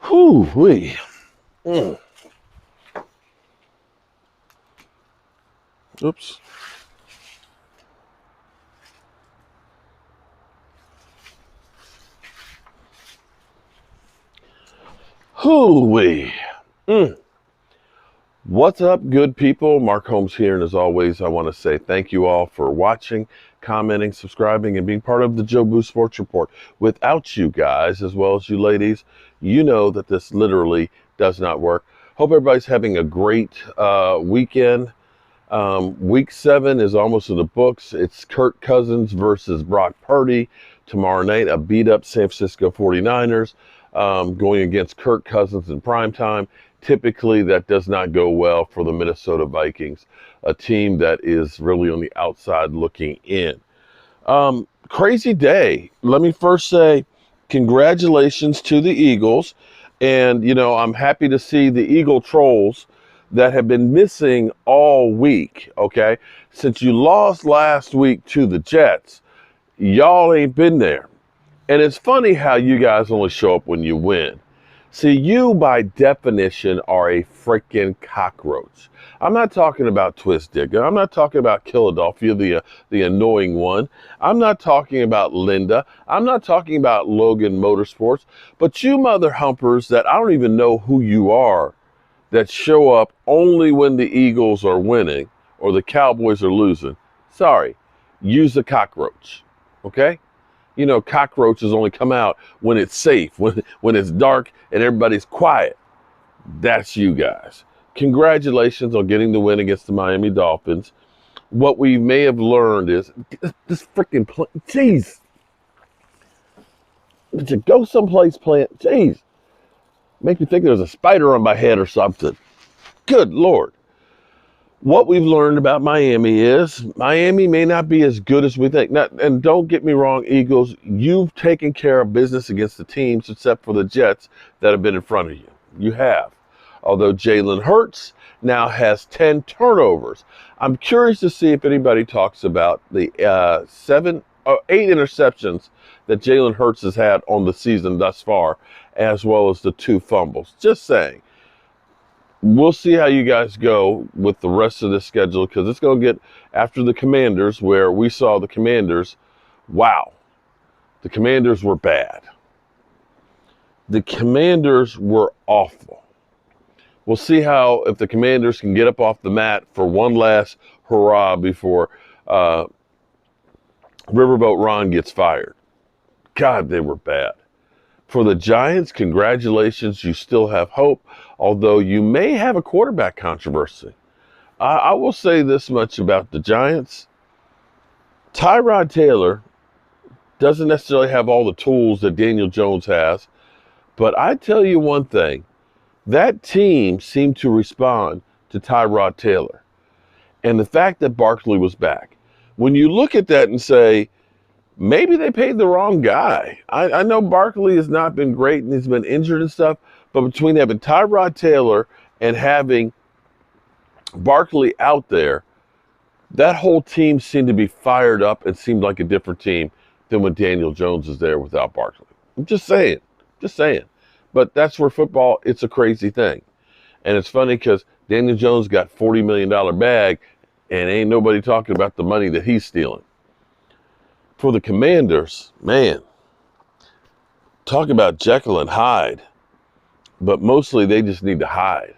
Whoo-wee. Oops. Hoo-wee. What's up, good people? Mark Holmes here, and as always, I want to say thank you all for watching, commenting, subscribing, and being part of the Joe Boo Sports Report. Without you guys, as well as you ladies, you know that this literally does not work. Hope everybody's having a great weekend. Week 7 is almost in the books. It's Kirk Cousins versus Brock Purdy tomorrow night, a beat-up San Francisco 49ers going against Kirk Cousins in primetime. Typically, that does not go well for the Minnesota Vikings, a team that is really on the outside looking in. Crazy day. Let me first say congratulations to the Eagles. And, you know, I'm happy to see the Eagle trolls that have been missing all week, okay? Since you lost last week to the Jets, y'all ain't been there. And it's funny how you guys only show up when you win. See, you by definition are a freaking cockroach. I'm not talking about Twist Digger. I'm not talking about Philadelphia, the annoying one. I'm not talking about Linda. I'm not talking about Logan Motorsports. But you mother humpers that I don't even know who you are, that show up only when the Eagles are winning or the Cowboys are losing. Sorry, use a cockroach, okay? You know, cockroaches only come out when it's safe, when it's dark and everybody's quiet. That's you guys. Congratulations on getting the win against the Miami Dolphins. What we may have learned is this freaking play. Jeez. Did you go someplace playing? Jeez. Make me think there's a spider on my head or something. Good Lord. What we've learned about Miami is Miami may not be as good as we think. Now, and don't get me wrong, Eagles, you've taken care of business against the teams except for the Jets that have been in front of you. You have. Although Jalen Hurts now has 10 turnovers. I'm curious to see if anybody talks about the 8 interceptions that Jalen Hurts has had on the season thus far, as well as the 2 fumbles. Just saying. We'll see how you guys go with the rest of the schedule, because it's going to get after the Commanders, where we saw the Commanders. Wow. The Commanders were bad. The Commanders were awful. We'll see how if the Commanders can get up off the mat for one last hurrah before Riverboat Ron gets fired. God, they were bad. For the Giants, congratulations. You still have hope, although you may have a quarterback controversy. I will say this much about the Giants. Tyrod Taylor doesn't necessarily have all the tools that Daniel Jones has, but I tell you one thing. That team seemed to respond to Tyrod Taylor. And the fact that Barkley was back. When you look at that and say, maybe they paid the wrong guy. I know Barkley has not been great and he's been injured and stuff, but between having Tyrod Taylor and having Barkley out there, that whole team seemed to be fired up and seemed like a different team than when Daniel Jones is there without Barkley. I'm just saying. But that's where football, it's a crazy thing. And it's funny because Daniel Jones got $40 million bag and ain't nobody talking about the money that he's stealing. For the Commanders, man, talk about Jekyll and Hyde, but mostly they just need to hide.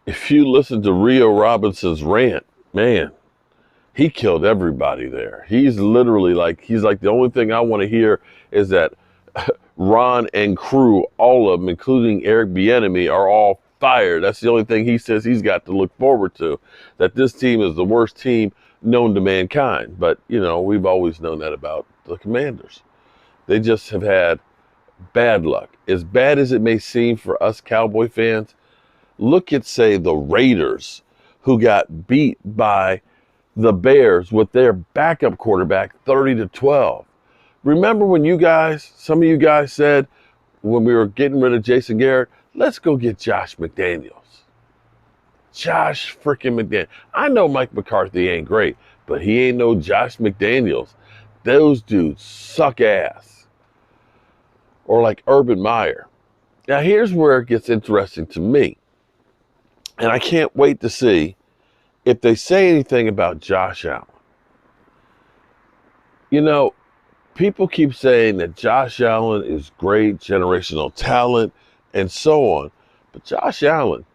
If you listen to Rio Robinson's rant, man, he killed everybody there. He's like, the only thing I want to hear is that Ron and crew, all of them, including Eric Bieniemy, are all fired. That's the only thing he says he's got to look forward to, that this team is the worst team known to mankind. But, you know, we've always known that about the Commanders. They just have had bad luck. As bad as it may seem for us Cowboy fans, look at, say, the Raiders, who got beat by the Bears with their backup quarterback 30-12. Remember when some of you guys said when we were getting rid of Jason Garrett, let's go get Josh McDaniels. Josh freaking McDaniels. I know Mike McCarthy ain't great, but he ain't no Josh McDaniels. Those dudes suck ass. Or like Urban Meyer. Now here's where it gets interesting to me. And I can't wait to see if they say anything about Josh Allen. You know, people keep saying that Josh Allen is great, generational talent, and so on. But Josh Allen,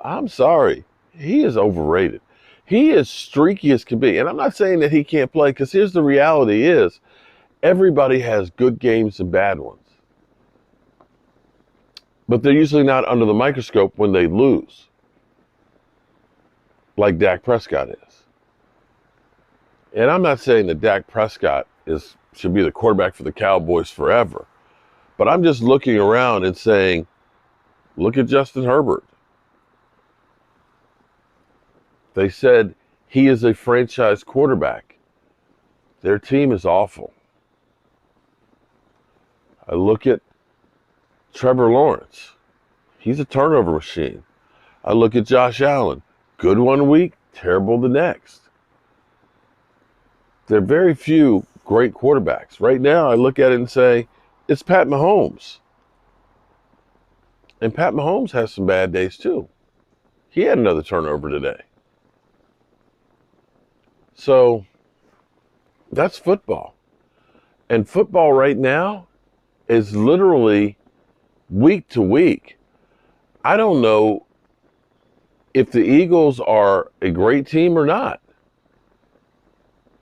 I'm sorry, he is overrated. He is streaky as can be. And I'm not saying that he can't play, because here's the reality is, everybody has good games and bad ones. But they're usually not under the microscope when they lose, like Dak Prescott is. And I'm not saying that Dak Prescott should be the quarterback for the Cowboys forever. But I'm just looking around and saying, look at Justin Herbert. They said he is a franchise quarterback. Their team is awful. I look at Trevor Lawrence. He's a turnover machine. I look at Josh Allen. Good one week, terrible the next. There are very few great quarterbacks. Right now, I look at it and say, it's Pat Mahomes. And Pat Mahomes has some bad days too. He had another turnover today. So that's football. And football right now is literally week to week. I don't know if the Eagles are a great team or not.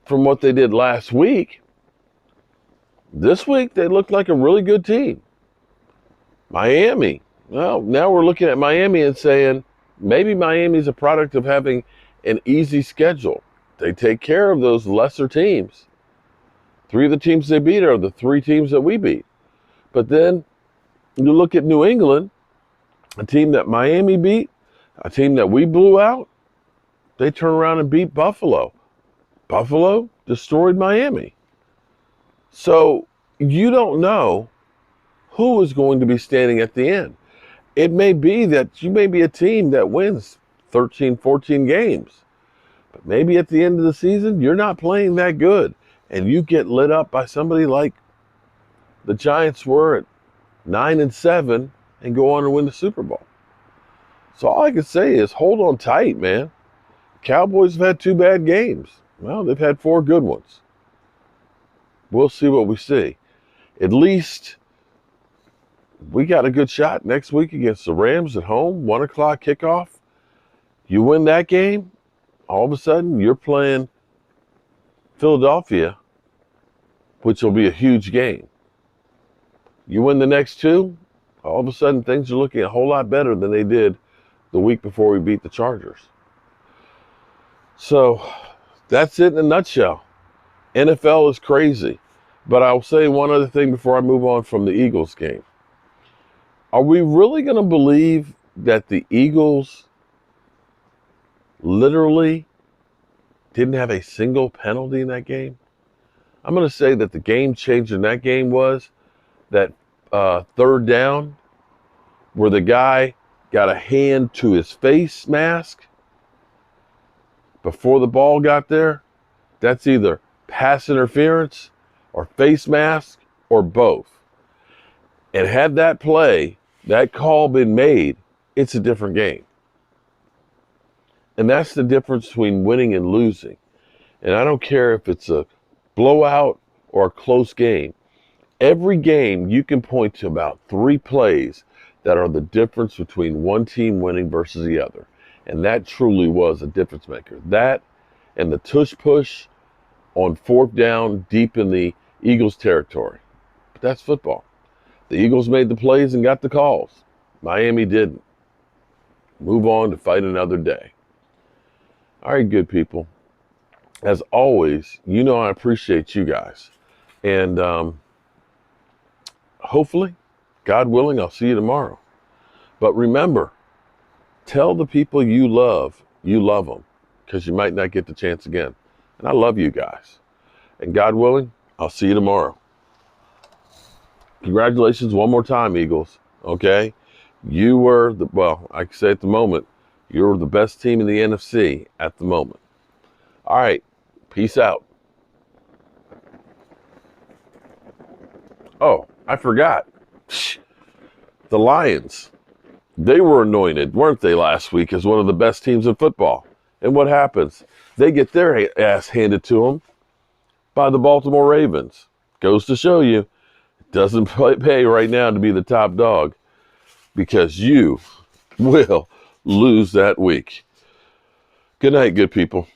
From what they did last week, this week they looked like a really good team. Miami. Well, now we're looking at Miami and saying maybe Miami's a product of having an easy schedule. They take care of those lesser teams. 3 of the teams they beat are the 3 teams that we beat. But then you look at New England, a team that Miami beat, a team that we blew out, they turn around and beat Buffalo. Buffalo destroyed Miami. So you don't know who is going to be standing at the end. It may be that you may be a team that wins 13, 14 games. But maybe at the end of the season, you're not playing that good. And you get lit up by somebody like the Giants were at 9-7 and go on and win the Super Bowl. So all I can say is hold on tight, man. Cowboys have had 2 bad games. Well, they've had 4 good ones. We'll see what we see. At least we got a good shot next week against the Rams at home, 1 o'clock kickoff. You win that game, all of a sudden you're playing Philadelphia, which will be a huge game. You win the next 2, all of a sudden things are looking a whole lot better than they did the week before we beat the Chargers. So that's it in a nutshell. NFL is crazy. But I'll say one other thing before I move on from the Eagles game. Are we really going to believe that the Eagles literally didn't have a single penalty in that game? I'm going to say that the game changer in that game was that 3rd down where the guy got a hand to his face mask before the ball got there. That's either pass interference or face mask or both. And had that play, that call been made, it's a different game. And that's the difference between winning and losing. And I don't care if it's a blowout or a close game. Every game you can point to about 3 plays that are the difference between one team winning versus the other. And that truly was a difference maker. That and the tush push on 4th down deep in the Eagles territory. But that's football. The Eagles made the plays and got the calls. Miami didn't. Move on to fight another day. All right, good people. As always, you know I appreciate you guys. And hopefully, God willing, I'll see you tomorrow. But remember, tell the people you love them, because you might not get the chance again. And I love you guys. And God willing, I'll see you tomorrow. Congratulations one more time, Eagles. Okay? You were, I can say at the moment, You're the best team in the NFC at the moment. All right, peace out. Oh, I forgot. The Lions. They were anointed, weren't they, last week as one of the best teams in football. And what happens? They get their ass handed to them by the Baltimore Ravens. Goes to show you, it doesn't pay right now to be the top dog, because you will lose that week. Good night, good people.